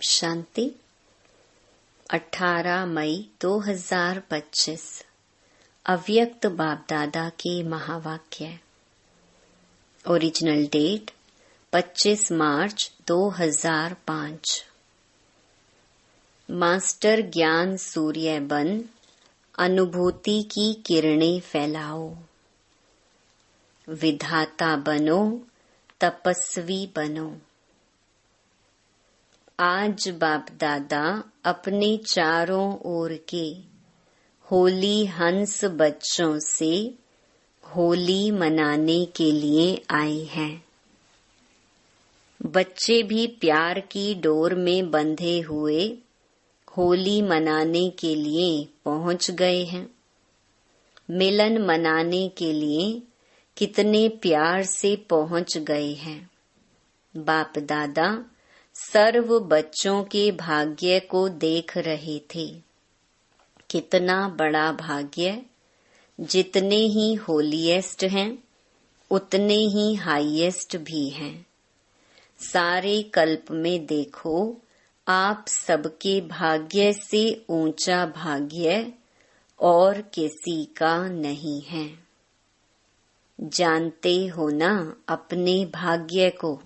शांति। 18 मई 2025 अव्यक्त बाप दादा के महावाक्य। ओरिजिनल डेट 25 मार्च 2005। मास्टर ज्ञान सूर्य बन अनुभूति की किरणें फैलाओ। विधाता बनो, तपस्वी बनो। आज बाप दादा अपने चारों ओर के होली हंस बच्चों से होली मनाने के लिए आए हैं। बच्चे भी प्यार की डोर में बंधे हुए होली मनाने के लिए पहुंच गए हैं। मिलन मनाने के लिए कितने प्यार से पहुंच गए हैं। बाप दादा सर्व बच्चों के भाग्य को देख रहे थे। कितना बड़ा भाग्य। जितने ही होलीएस्ट हैं उतने ही हाईएस्ट भी हैं। सारे कल्प में देखो, आप सबके भाग्य से ऊंचा भाग्य और किसी का नहीं है। जानते हो ना अपने भाग्य को।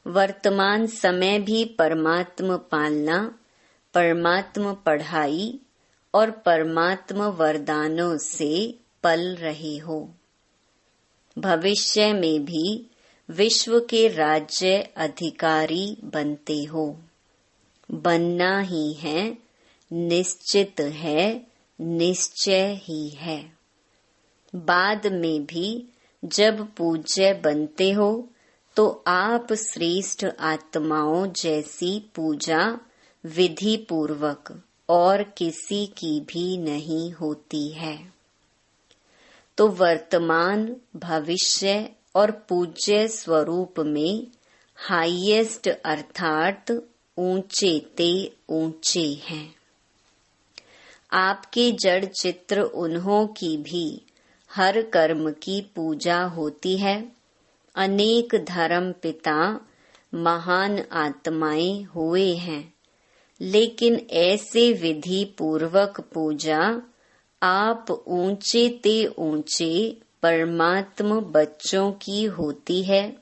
वर्तमान समय भी परमात्म पालना, परमात्म पढ़ाई और परमात्म वरदानों से पल रहे हो। भविष्य में भी विश्व के राज्य अधिकारी बनते हो। बनना ही है, निश्चित है, निश्चय ही है। बाद में भी जब पूज्य बनते हो तो आप श्रेष्ठ आत्माओं जैसी पूजा विधि पूर्वक और किसी की भी नहीं होती है। तो वर्तमान, भविष्य और पूज्य स्वरूप में हाईएस्ट अर्थात ऊंचे ते ऊंचे हैं। आपके जड़ चित्र उन्हों की भी हर कर्म की पूजा होती है। अनेक धर्म पिता महान आत्माएं हुए हैं, लेकिन ऐसे विधि पूर्वक पूजा आप ऊंचे ते ऊंचे परमात्म बच्चों की होती है।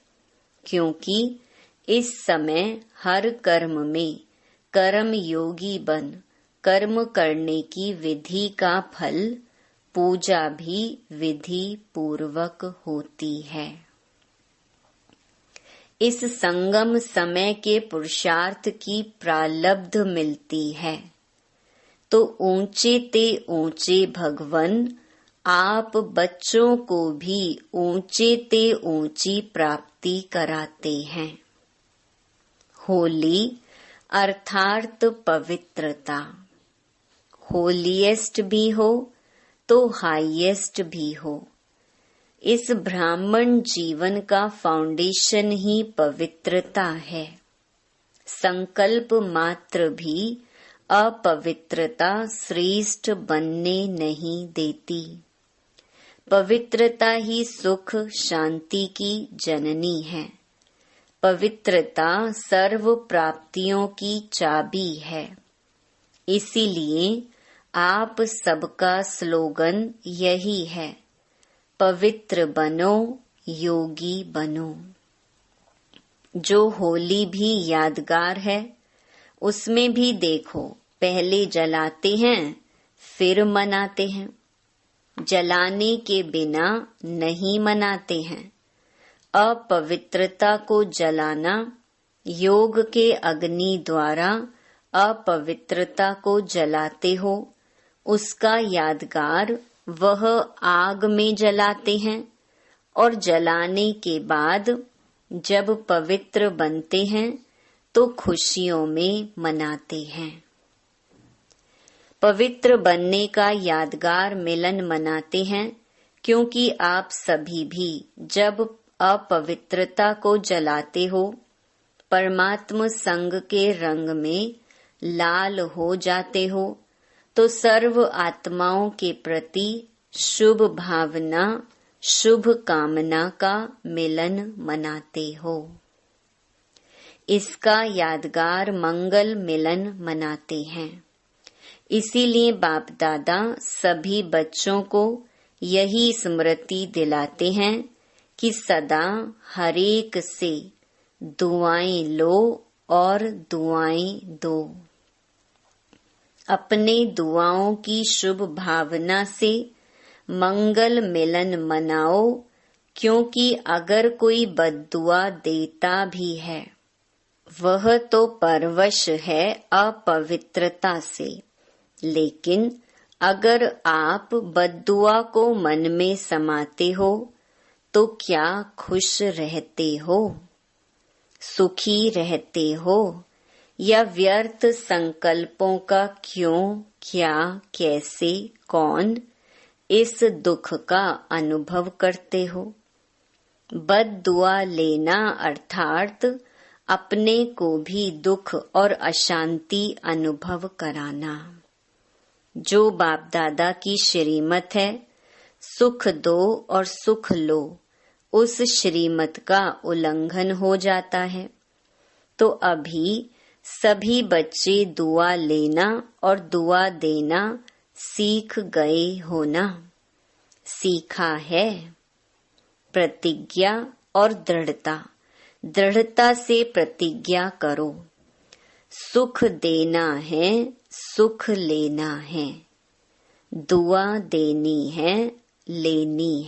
क्योंकि इस समय हर कर्म में कर्म योगी बन कर्म करने की विधि का फल पूजा भी विधि पूर्वक होती है। इस संगम समय के पुरुषार्थ की प्रालब्ध मिलती है। तो ऊंचे ते ऊंचे भगवन आप बच्चों को भी ऊंचे ते ऊंची प्राप्ति कराते हैं। होली अर्थात पवित्रता। होलीएस्ट भी हो तो हाईएस्ट भी हो। इस ब्राह्मण जीवन का फाउंडेशन ही पवित्रता है। संकल्प मात्र भी अपवित्रता श्रेष्ठ बनने नहीं देती। पवित्रता ही सुख शांति की जननी है। पवित्रता सर्व प्राप्तियों की चाबी है। इसीलिए आप सबका स्लोगन यही है, पवित्र बनो, योगी बनो। जो होली भी यादगार है, उसमें भी देखो पहले जलाते हैं फिर मनाते हैं। जलाने के बिना नहीं मनाते हैं। अपवित्रता को जलाना, योग के अग्नि द्वारा अपवित्रता को जलाते हो, उसका यादगार वह आग में जलाते हैं। और जलाने के बाद जब पवित्र बनते हैं तो खुशियों में मनाते हैं। पवित्र बनने का यादगार मिलन मनाते हैं, क्योंकि आप सभी भी जब अपवित्रता को जलाते हो, परमात्म संग के रंग में लाल हो जाते हो, तो सर्व आत्माओं के प्रति शुभ भावना, शुभ कामना का मिलन मनाते हो। इसका यादगार मंगल मिलन मनाते हैं। इसीलिए बाप दादा सभी बच्चों को यही स्मृति दिलाते हैं कि सदा हरेक से दुआएं लो और दुआएं दो। अपने दुआओं की शुभ भावना से मंगल मिलन मनाओ, क्योंकि अगर कोई बद्दुआ देता भी है वह तो परवश है अपवित्रता से, लेकिन अगर आप बद्दुआ को मन में समाते हो तो क्या खुश रहते हो, सुखी रहते हो, या व्यर्थ संकल्पों का क्यों, क्या, कैसे, कौन इस दुख का अनुभव करते हो। बद्दुआ लेना अर्थात अपने को भी दुख और अशांति अनुभव कराना। जो बाप दादा की श्रीमत है, सुख दो और सुख लो, उस श्रीमत का उल्लंघन हो जाता है। तो अभी सभी बच्चे दुआ लेना और दुआ देना सीख गए हो ना? सीखा है। प्रतिज्ञा और दृढ़ता, दृढ़ता से प्रतिज्ञा करो। सुख देना है, सुख लेना है, दुआ देनी है, लेनी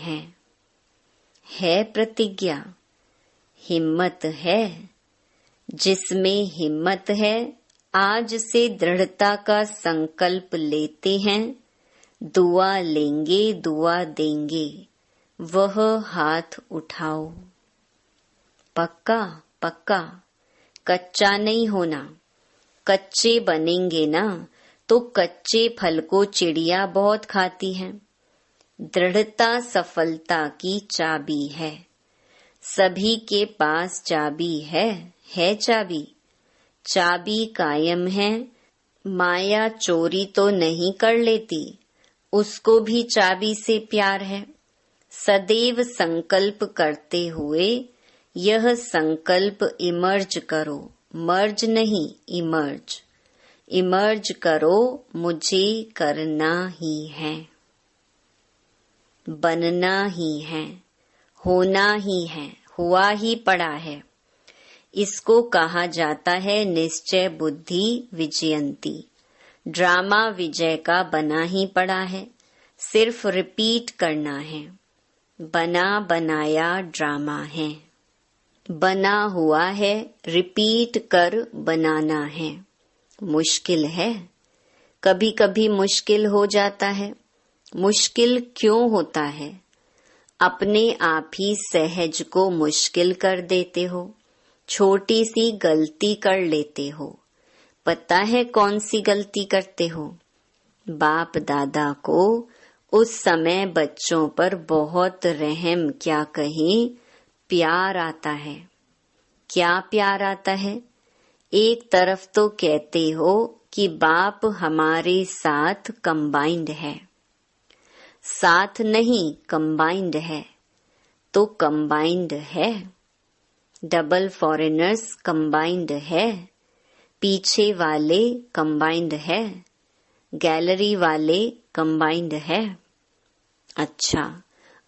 है प्रतिज्ञा। हिम्मत है। जिसमें हिम्मत है, आज से दृढ़ता का संकल्प लेते हैं, दुआ लेंगे, दुआ देंगे, वह हाथ उठाओ। पक्का पक्का, कच्चा नहीं होना। कच्चे बनेंगे ना तो कच्चे फल को चिड़िया बहुत खाती है। दृढ़ता सफलता की चाबी है। सभी के पास चाबी है चाबी। चाबी कायम है। माया चोरी तो नहीं कर लेती, उसको भी चाबी से प्यार है। सदैव संकल्प करते हुए यह संकल्प इमर्ज करो, मर्ज नहीं, इमर्ज। इमर्ज करो, मुझे करना ही है, बनना ही है, होना ही है, हुआ ही पड़ा है। इसको कहा जाता है निश्चय बुद्धि विजयंती। ड्रामा विजय का बना ही पड़ा है, सिर्फ रिपीट करना है। बना बनाया ड्रामा है, बना हुआ है, रिपीट कर बनाना है। मुश्किल है, कभी कभी मुश्किल हो जाता है। मुश्किल क्यों होता है? अपने आप ही सहज को मुश्किल कर देते हो। छोटी सी गलती कर लेते हो। पता है कौन सी गलती करते हो? बाप दादा को उस समय बच्चों पर बहुत रहम, क्या कहें, प्यार आता है। क्या प्यार आता है? एक तरफ तो कहते हो कि बाप हमारे साथ कंबाइंड है, साथ नहीं कंबाइंड है। तो कंबाइंड है, डबल फॉरेनर्स कंबाइंड है, पीछे वाले कंबाइंड है, गैलरी वाले कंबाइंड है। अच्छा,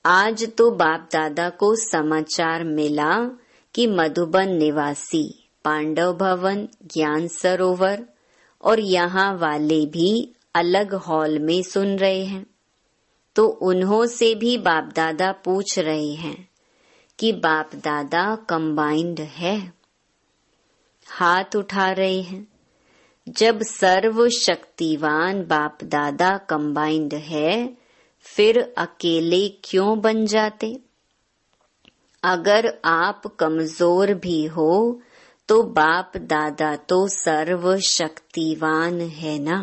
आज तो बाप दादा को समाचार मिला कि मधुबन निवासी पांडव भवन, ज्ञान सरोवर और यहाँ वाले भी अलग हॉल में सुन रहे हैं। तो उन्हों से भी बाप दादा पूछ रहे हैं कि बाप दादा कंबाइंड है। हाथ उठा रहे हैं। जब सर्वशक्तिवान बाप दादा कंबाइंड है, फिर अकेले क्यों बन जाते? अगर आप कमजोर भी हो तो बाप दादा तो सर्वशक्तिवान है ना।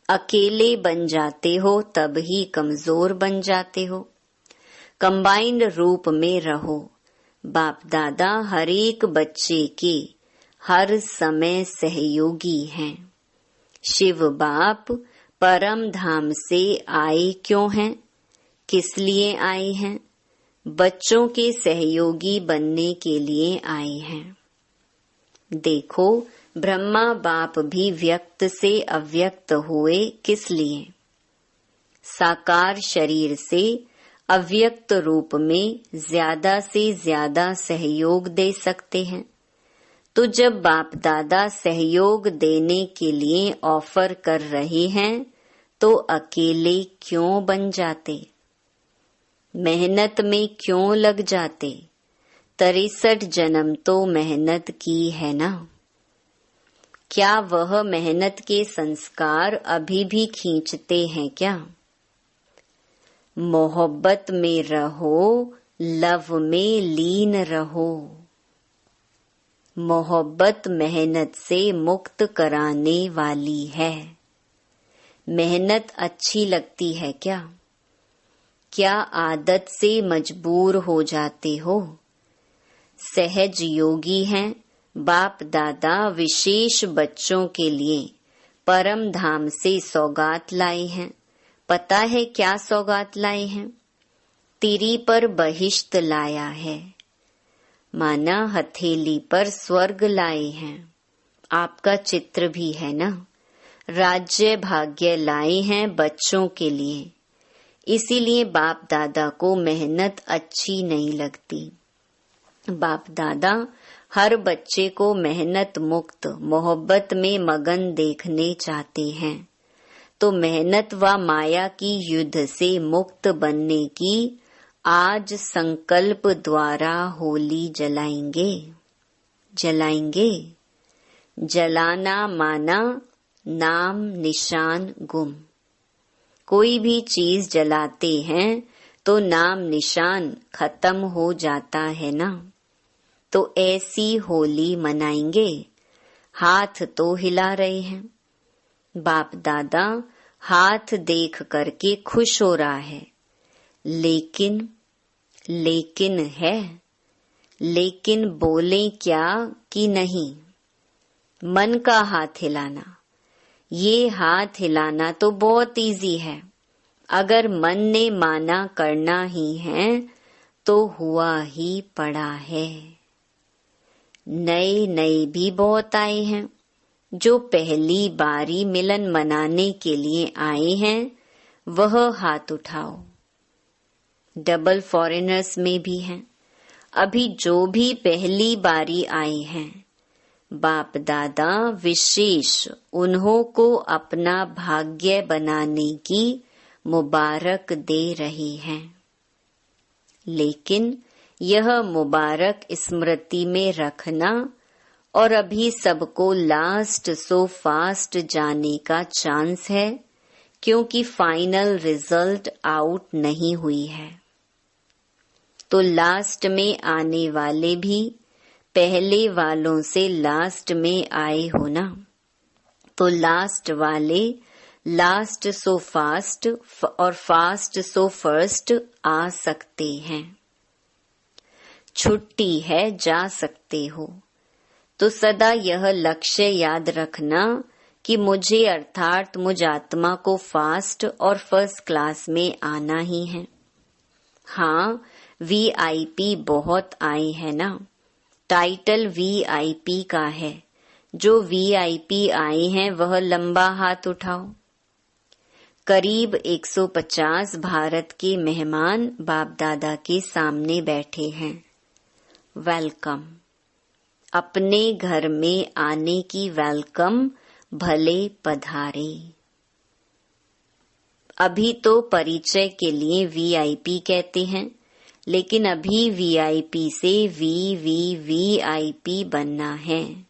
अकेले बन जाते हो तब ही कमजोर बन जाते हो। कंबाइंड रूप में रहो। बाप दादा हर एक बच्चे के हर समय सहयोगी हैं। शिव बाप परम धाम से आए क्यों हैं? किस लिए आए हैं? बच्चों के सहयोगी बनने के लिए आए हैं। देखो, ब्रह्मा बाप भी व्यक्त से अव्यक्त हुए किस लिए? साकार शरीर से अव्यक्त रूप में ज्यादा से ज्यादा सहयोग दे सकते हैं। तो जब बाप दादा सहयोग देने के लिए ऑफर कर रहे हैं तो अकेले क्यों बन जाते? मेहनत में क्यों लग जाते? 63 जन्म तो मेहनत की है ना। क्या वह मेहनत के संस्कार अभी भी खींचते हैं क्या? मोहब्बत में रहो, लव में लीन रहो। मोहब्बत मेहनत से मुक्त कराने वाली है। मेहनत अच्छी लगती है क्या? क्या आदत से मजबूर हो जाते हो? सहज योगी हैं। बाप दादा विशेष बच्चों के लिए परम धाम से सौगात लाए हैं। पता है क्या सौगात लाए हैं? तिरी पर बहिश्त लाया है, माना हथेली पर स्वर्ग लाए हैं। आपका चित्र भी है ना। राज्य भाग्य लाए हैं बच्चों के लिए। इसीलिए बाप दादा को मेहनत अच्छी नहीं लगती। बाप दादा हर बच्चे को मेहनत मुक्त मोहब्बत में मगन देखने चाहते हैं। तो मेहनत व माया की युद्ध से मुक्त बनने की आज संकल्प द्वारा होली जलाएंगे। जलाना माना नाम निशान गुम। कोई भी चीज जलाते हैं तो नाम निशान खत्म हो जाता है ना। तो ऐसी होली मनाएंगे। हाथ तो हिला रहे हैं। बाप दादा हाथ देख करके खुश हो रहा है। लेकिन बोले क्या कि नहीं? मन का हाथ हिलाना। ये हाथ हिलाना तो बहुत इजी है। अगर मन ने माना करना ही है तो हुआ ही पड़ा है। नए भी बहुत आए हैं। जो पहली बारी मिलन मनाने के लिए आए हैं वह हाथ उठाओ। डबल फॉरेनर्स में भी हैं। अभी जो भी पहली बारी आए हैं, बाप दादा विशेष उन्हों को अपना भाग्य बनाने की मुबारक दे रही हैं। लेकिन यह मुबारक स्मृति में रखना और अभी सबको लास्ट सो फास्ट जाने का चांस है, क्योंकि फाइनल रिजल्ट आउट नहीं हुई है। तो लास्ट में आने वाले भी पहले वालों से लास्ट में आए हो ना। तो लास्ट वाले लास्ट सो फास्ट और फास्ट सो फर्स्ट आ सकते हैं। छुट्टी है, जा सकते हो। तो सदा यह लक्ष्य याद रखना कि मुझे अर्थात मुझ आत्मा को फास्ट और फर्स्ट क्लास में आना ही है। हाँ, VIP बहुत आए हैं ना। टाइटल VIP का है। जो VIP आए हैं वह लंबा हाथ उठाओ। करीब 150 भारत के मेहमान बाप दादा के सामने बैठे हैं। वेलकम। अपने घर में आने की वेलकम, भले पधारे। अभी तो परिचय के लिए VIP कहते हैं, लेकिन अभी VIP से VVVIP बनना है।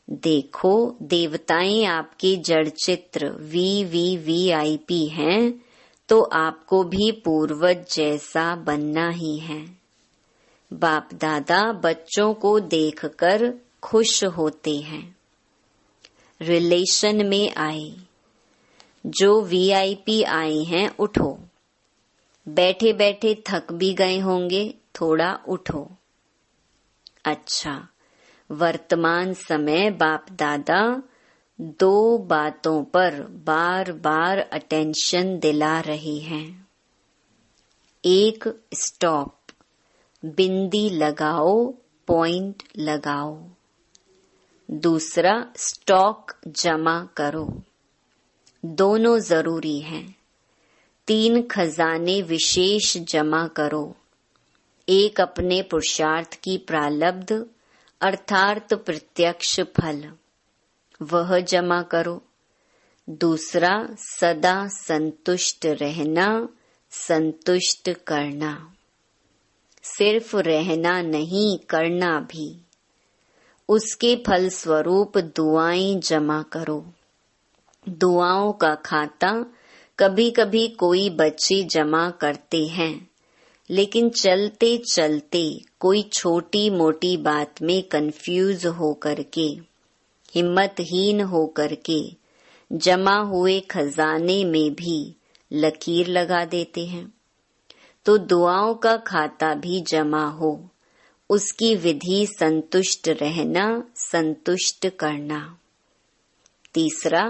देखो, देवताएं आपके जड़ चित्र VVVIP हैं, तो आपको भी पूर्वज जैसा बनना ही है। बाप दादा बच्चों को देखकर खुश होते हैं। रिलेशन में आए। जो VIP आए हैं उठो। बैठे बैठे थक भी गए होंगे, थोड़ा उठो। अच्छा, वर्तमान समय बाप दादा 2 बातों पर बार बार अटेंशन दिला रहे हैं। एक, स्टॉप, बिंदी लगाओ, पॉइंट लगाओ। दूसरा स्टॉक जमा करो। दोनों जरूरी हैं। 3 खजाने विशेष जमा करो। एक अपने पुरुषार्थ की प्रालब्ध अर्थात प्रत्यक्ष फल, वह जमा करो। दूसरा सदा संतुष्ट रहना, संतुष्ट करना। सिर्फ रहना नहीं, करना भी। उसके फल स्वरूप दुआएं जमा करो। दुआओं का खाता कभी कभी कोई बच्चे जमा करते हैं, लेकिन चलते चलते कोई छोटी मोटी बात में कंफ्यूज होकर के, हिम्मतहीन होकर के जमा हुए खजाने में भी लकीर लगा देते हैं। तो दुआओं का खाता भी जमा हो। उसकी विधि संतुष्ट रहना, संतुष्ट करना। तीसरा,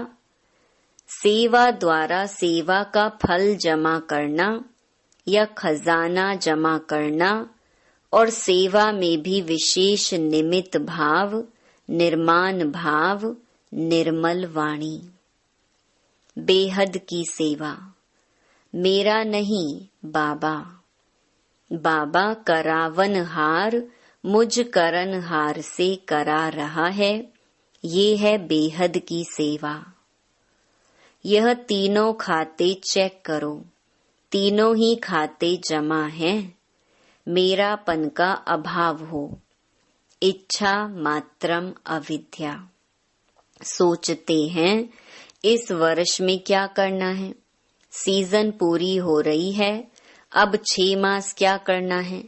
सेवा द्वारा सेवा का फल जमा करना या खजाना जमा करना, और सेवा में भी विशेष निमित्त भाव, निर्माण भाव, निर्मल वाणी। बेहद की सेवा, मेरा नहीं बाबा। बाबा करावन हार मुझ करन हार से करा रहा है, ये है बेहद की सेवा। यह तीनों खाते चेक करो, तीनों ही खाते जमा हैं। मेरापन का अभाव हो, इच्छा मात्रम अविद्या। सोचते हैं इस वर्ष में क्या करना है, सीजन पूरी हो रही है, अब 6 मास क्या करना है।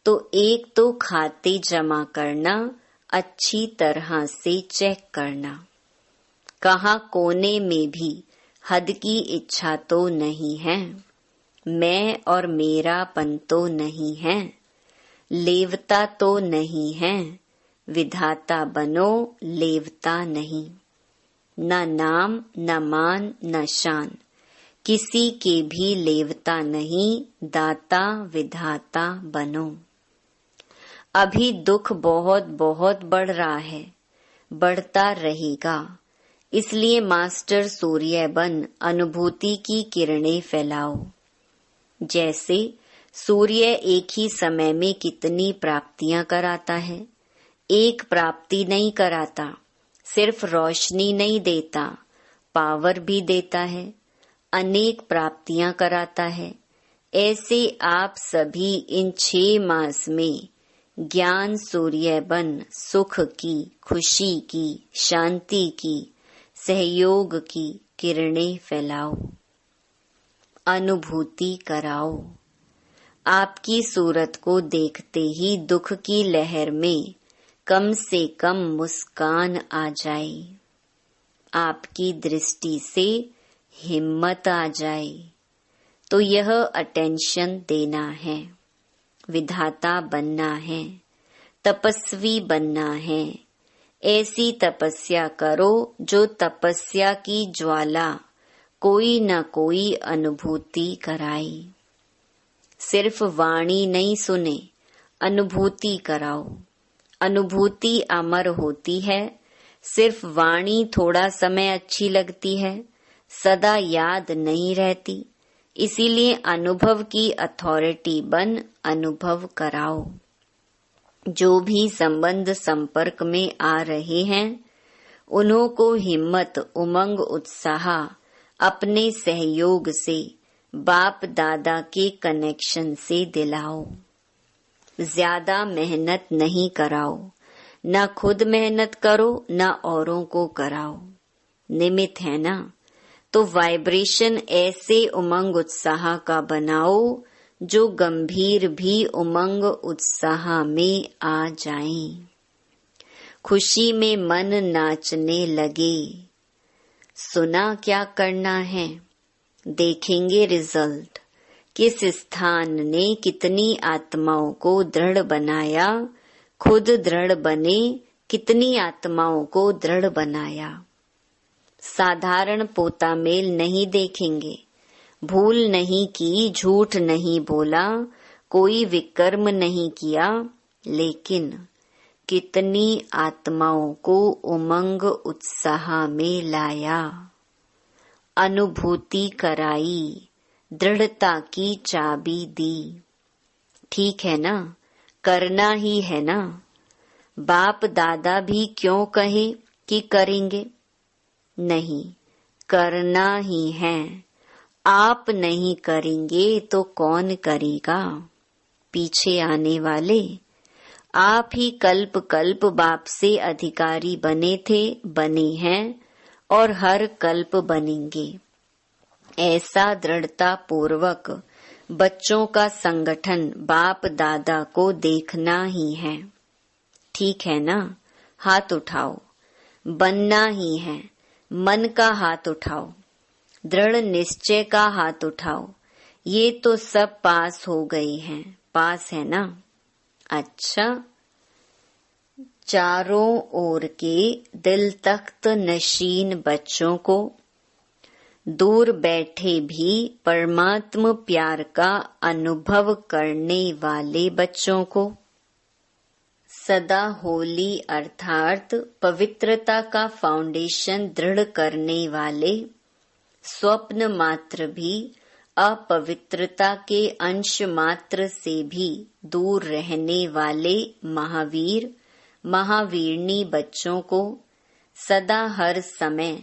तो एक तो खाते जमा करना, अच्छी तरह से चेक करना। कहाँ कोने में भी हद की इच्छा तो नहीं है, मैं और मेरापन तो नहीं है, लेवता तो नहीं है। विधाता बनो, लेवता नहीं। न नाम, न मान, न शान, किसी के भी लेवता नहीं। दाता विधाता बनो। अभी दुख बहुत बहुत बढ़ रहा है, बढ़ता रहेगा। इसलिए मास्टर सूर्य बन अनुभूति की किरणें फैलाओ। जैसे सूर्य एक ही समय में कितनी प्राप्तियां कराता है, एक प्राप्ति नहीं कराता। सिर्फ रोशनी नहीं देता, पावर भी देता है, अनेक प्राप्तियां कराता है। ऐसे आप सभी इन 6 मास में ज्ञान सूर्य बन सुख की, खुशी की, शांति की, सहयोग की किरणें फैलाओ। अनुभूति कराओ। आपकी सूरत को देखते ही दुख की लहर में कम से कम मुस्कान आ जाए। आपकी दृष्टि से हिम्मत आ जाए। तो यह अटेंशन देना है, विधाता बनना है, तपस्वी बनना है। ऐसी तपस्या करो जो तपस्या की ज्वाला कोई न कोई अनुभूति कराए। सिर्फ वाणी नहीं सुने, अनुभूति कराओ। अनुभूति अमर होती है। सिर्फ वाणी थोड़ा समय अच्छी लगती है, सदा याद नहीं रहती। इसीलिए अनुभव की अथॉरिटी बन अनुभव कराओ। जो भी संबंध संपर्क में आ रहे हैं, उन्हों को हिम्मत, उमंग, उत्साह अपने सहयोग से, बाप दादा के कनेक्शन से दिलाओ। ज्यादा मेहनत नहीं कराओ, न खुद मेहनत करो न औरों को कराओ। निमित्त है ना, तो वाइब्रेशन ऐसे उमंग उत्साह का बनाओ जो गंभीर भी उमंग उत्साह में आ जाएं। खुशी में मन नाचने लगे। सुना क्या करना है, देखेंगे रिजल्ट। किस स्थान ने कितनी आत्माओं को दृढ़ बनाया, खुद दृढ़ बने, कितनी आत्माओं को दृढ़ बनाया। साधारण पोता मेल नहीं देखेंगे, भूल नहीं की, झूठ नहीं बोला, कोई विकर्म नहीं किया, लेकिन कितनी आत्माओं को उमंग उत्साह में लाया, अनुभूति कराई, दृढ़ता की चाबी दी। ठीक है ना, करना ही है ना। बाप दादा भी क्यों कहे कि करेंगे? नहीं, करना ही है। आप नहीं करेंगे तो कौन करेगा? पीछे आने वाले आप ही कल्प कल्प बाप से अधिकारी बने थे, बने हैं और हर कल्प बनेंगे। ऐसा दृढ़ता पूर्वक बच्चों का संगठन बाप दादा को देखना ही है। ठीक है ना, हाथ उठाओ। बनना ही है। मन का हाथ उठाओ, दृढ़ निश्चय का हाथ उठाओ। ये तो सब पास हो गए हैं, पास है ना? अच्छा, चारों ओर के दिल तख्त नशीन बच्चों को, दूर बैठे भी परमात्म प्यार का अनुभव करने वाले बच्चों को, सदा होली अर्थात पवित्रता का फाउंडेशन दृढ़ करने वाले, स्वप्न मात्र भी अपवित्रता के अंश मात्र से भी दूर रहने वाले महावीर महावीरनी बच्चों को, सदा हर समय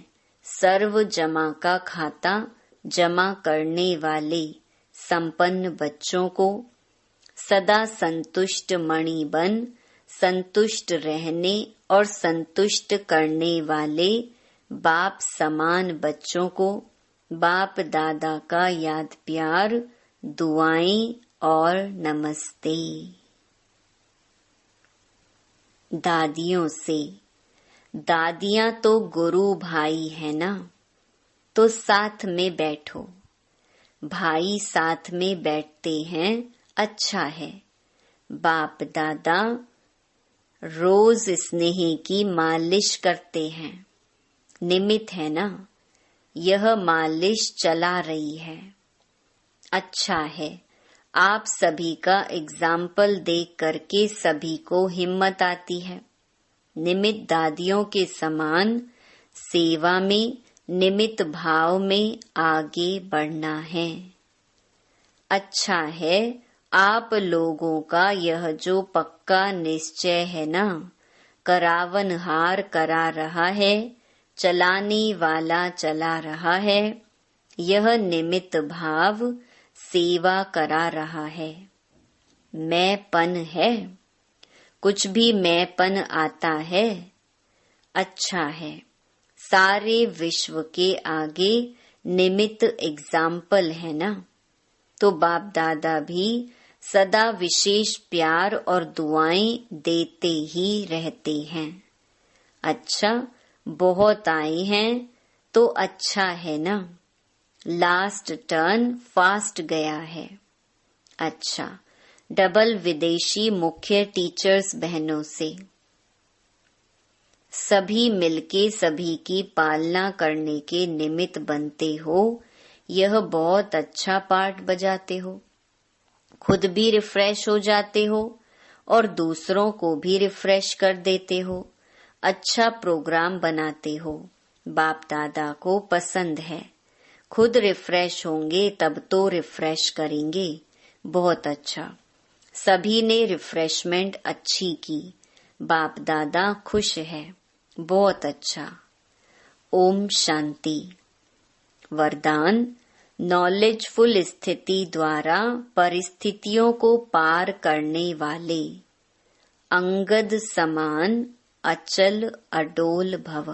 सर्व जमा का खाता जमा करने वाले संपन्न बच्चों को, सदा संतुष्ट मणि बन संतुष्ट रहने और संतुष्ट करने वाले बाप समान बच्चों को, बाप दादा का याद प्यार, दुआएं और नमस्ते। दादियों से, दादियां तो गुरु भाई है ना, तो साथ में बैठो। भाई साथ में बैठते हैं, अच्छा है। बाप दादा रोज स्नेह की मालिश करते हैं, निमित्त है ना, यह मालिश चला रही है। अच्छा है, आप सभी का एग्जाम्पल देख करके सभी को हिम्मत आती है। निमित्त दादियों के समान सेवा में, निमित्त भाव में आगे बढ़ना है। अच्छा है, आप लोगों का यह जो पक्का निश्चय है ना, करावनहार करा रहा है, चलाने वाला चला रहा है, यह निमित्त भाव सेवा करा रहा है। मैंपन है, कुछ भी मैंपन आता है, अच्छा है। सारे विश्व के आगे निमित्त एग्जाम्पल है ना, तो बाप दादा भी सदा विशेष प्यार और दुआएं देते ही रहते हैं। अच्छा, बहुत आए हैं तो अच्छा है ना, लास्ट टर्न फास्ट गया है। अच्छा, डबल विदेशी मुख्य टीचर्स बहनों से, सभी मिलके सभी की पालना करने के निमित्त बनते हो, यह बहुत अच्छा पार्ट बजाते हो। खुद भी रिफ्रेश हो जाते हो और दूसरों को भी रिफ्रेश कर देते हो। अच्छा प्रोग्राम बनाते हो, बाप दादा को पसंद है। खुद रिफ्रेश होंगे तब तो रिफ्रेश करेंगे। बहुत अच्छा, सभी ने रिफ्रेशमेंट अच्छी की, बाप दादा खुश है। बहुत अच्छा। ओम शांति। वरदान, नॉलेजफुल स्थिति द्वारा परिस्थितियों को पार करने वाले, अंगद समान अचल अडोल भव।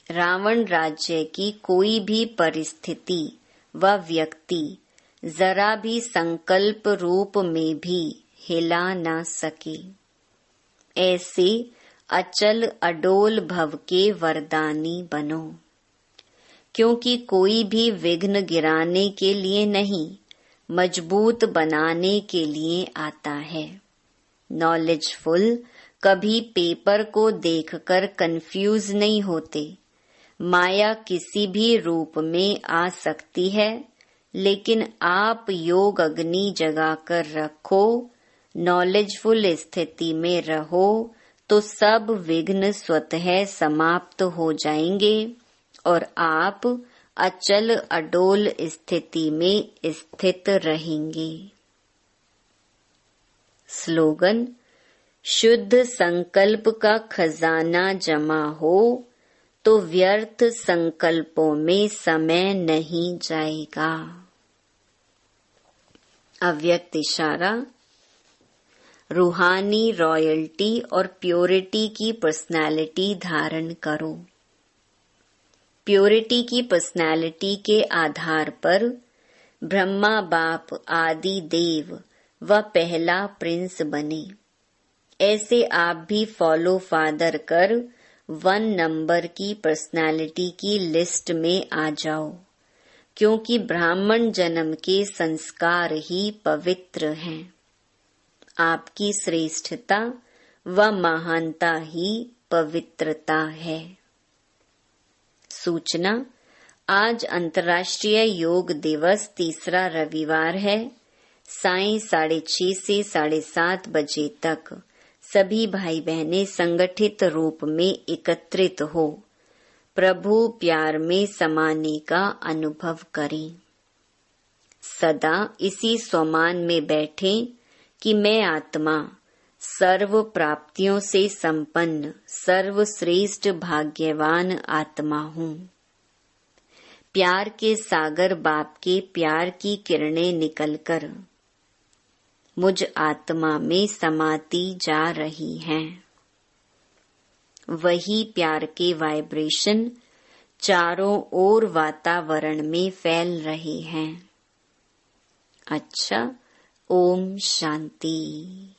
रावण राज्य की कोई भी परिस्थिति व व्यक्ति जरा भी संकल्प रूप में भी हिला न सके। ऐसे अचल अडोल भव के वरदानी बनो, क्योंकि कोई भी विघ्न गिराने के लिए नहीं, मजबूत बनाने के लिए आता है। नॉलेजफुल कभी पेपर को देखकर कंफ्यूज नहीं होते। माया किसी भी रूप में आ सकती है, लेकिन आप योग अग्नि जगाकर रखो, नॉलेजफुल स्थिति में रहो तो सब विघ्न स्वतः समाप्त हो जाएंगे और आप अचल अडोल स्थिति में स्थित रहेंगे। स्लोगन: शुद्ध संकल्प का खजाना जमा हो तो व्यर्थ संकल्पों में समय नहीं जाएगा। अव्यक्त इशारा: रूहानी रॉयल्टी और प्योरिटी की पर्सनालिटी धारण करो। प्योरिटी की पर्सनालिटी के आधार पर ब्रह्मा बाप आदि देव व पहला प्रिंस बने। ऐसे आप भी फॉलो फादर कर 1 नंबर की पर्सनालिटी की लिस्ट में आ जाओ, क्योंकि ब्राह्मण जन्म के संस्कार ही पवित्र हैं। आपकी श्रेष्ठता व महानता ही पवित्रता है। सूचना: आज अंतर्राष्ट्रीय योग दिवस तीसरा रविवार है। सायं 6:30 से 7:30 बजे तक सभी भाई बहनें संगठित रूप में एकत्रित हो प्रभु प्यार में समाने का अनुभव करें। सदा इसी स्वमान में बैठें कि मैं आत्मा सर्व प्राप्तियों से संपन्न सर्वश्रेष्ठ भाग्यवान आत्मा हूँ। प्यार के सागर बाप के प्यार की किरणें निकलकर मुझ आत्मा में समाती जा रही हैं। वही प्यार के वाइब्रेशन चारों ओर वातावरण में फैल रहे हैं। अच्छा, ओम शांति।